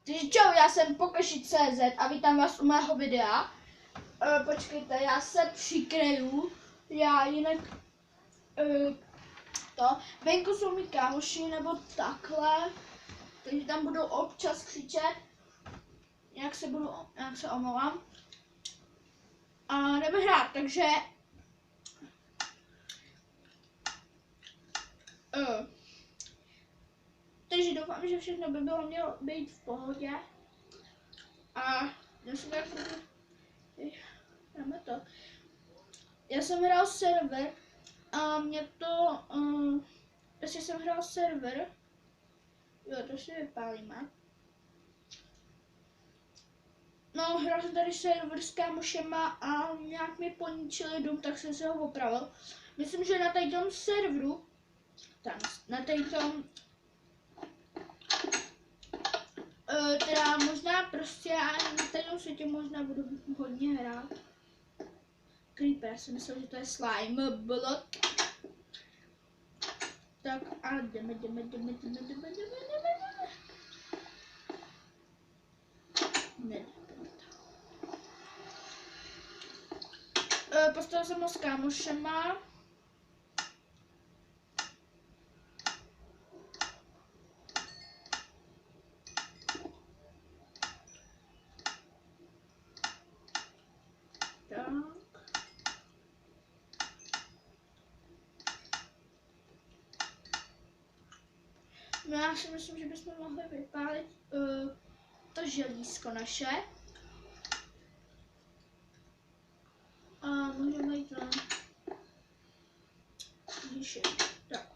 Takže čau, já jsem Pokaši.cz a vítám vás u mého videa. Počkejte, já se přikryju, já jinak venku jsou mý kámoši nebo takhle, takže tam budou občas křičet, jak se omlouvám. A jdeme hrát, takže doufám, že všechno by mělo být v pohodě. A já jsem hrál server a mě to, jestli jsem hrál server, jo, to si vypálíme. No, hrál jsem tady server s kámošema a nějak mi poničili dům, tak jsem se ho opravil. Myslím, že na tom serveru, teda možná prostě ani na této světě možná budu hodně hrát. Creeper, já si myslel, že to je slime block. Tak a jdeme. Postavil jsem ho s kámošema. No já si myslím, že bychom mohli vypálit to želízko naše. A můžeme jít na díši. Tak.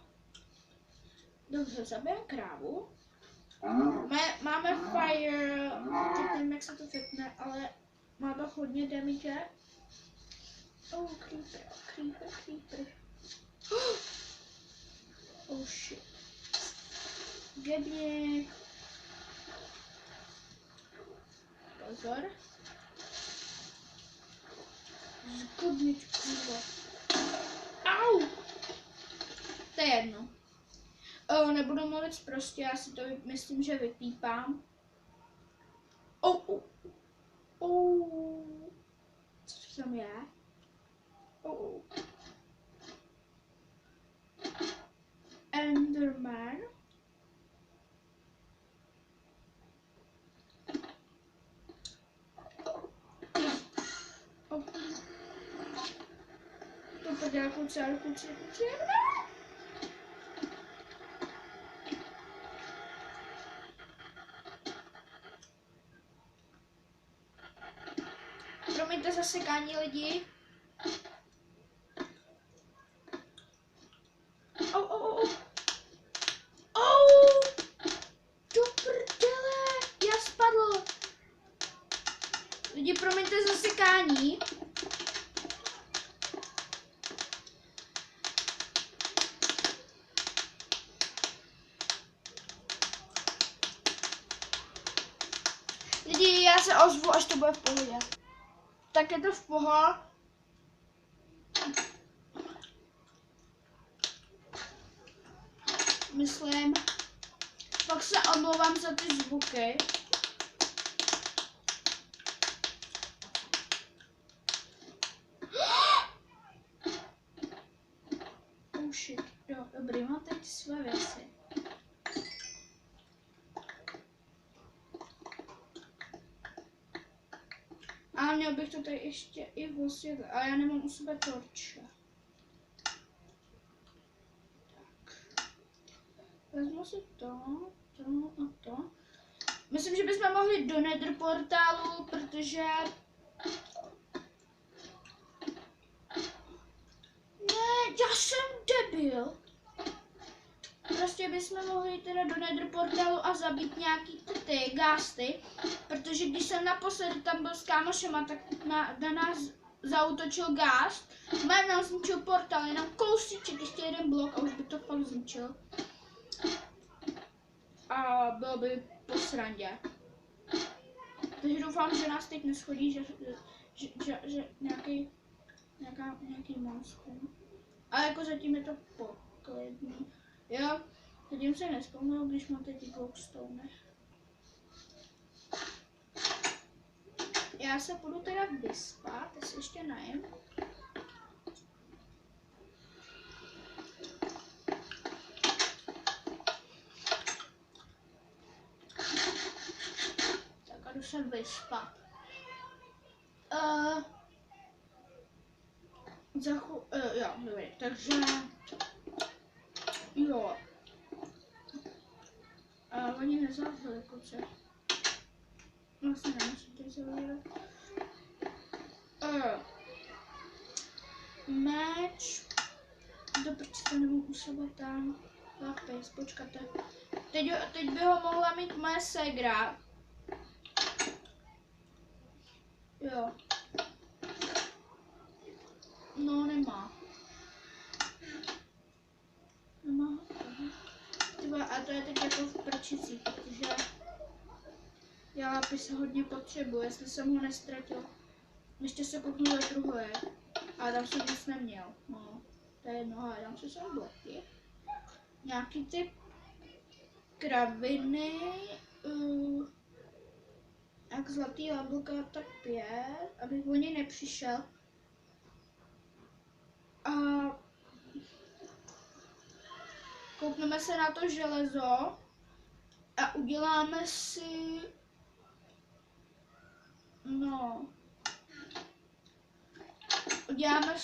Dobře, zabijeme krávu. Máme fire, teď nevím, jak se to vypne, ale má to hodně damage. Oh, creeper. Oh shit. Gebněk. Pozor. Zgubničku. Au! To je jedno. Nebudu mluvit prostě, já si to myslím, že vypípám. Co tam je? Enderman. To prdá, kluci. Promiňte zasekání lidi. Do prdele, já spadl. Lidi, promiňte zasekání. Lidi, já se ozvu, až to bude v pohodě. Tak je to v pohodě. Myslím. Pak se omlouvám za ty zvuky. Oh shit. Jo, dobrý, mám teď své věci. A měl bych to tady ještě i osvětlit, ale já nemám u sebe torče. Tak. Vezmu si to a to. Myslím, že bychom mohli do Nether portálu, protože... Ne, já jsem debil. Prostě bychom mohli teda do Nether portálu a zabít nějaký ty gásty, protože když jsem naposledy tam byl s kámošema, tak na nás zaútočil gást. Mám nám zničil portál, jenom kousíček, ještě jeden blok a už by to fakt zničil. A bylo by po srandě. Takže doufám, že nás teď neschodí, že nějaký monstrum. Ale jako zatím je to poklidný. Jo, zatím se nespomněl, když máte ty glowstone. já se půjdu teda vyspat, já se ještě najím. Tak a jdu se vyspat. Jo, dobrý, takže jo. Oni nezavřeli kluci. Vlastně nemusíte zavřít. Meč. Dobře, to nemohu sebe tam. Lápis, počkejte. Teď by ho mohla mít moje ségra. Jo. No, nemá. Nemá. Tyba, a to je teď jako v prčici, protože já lápis hodně potřebuji, jestli jsem ho nestratil. Ještě se kouknu do druhé. A tam jsem nic neměl. No, to je jedno, hádám se sem bloky. Nějaký ty kraviny, jak zlatý jablka, tak 5, abych o něj nepřišel. A koukneme se na to železo a uděláme si, no, uděláme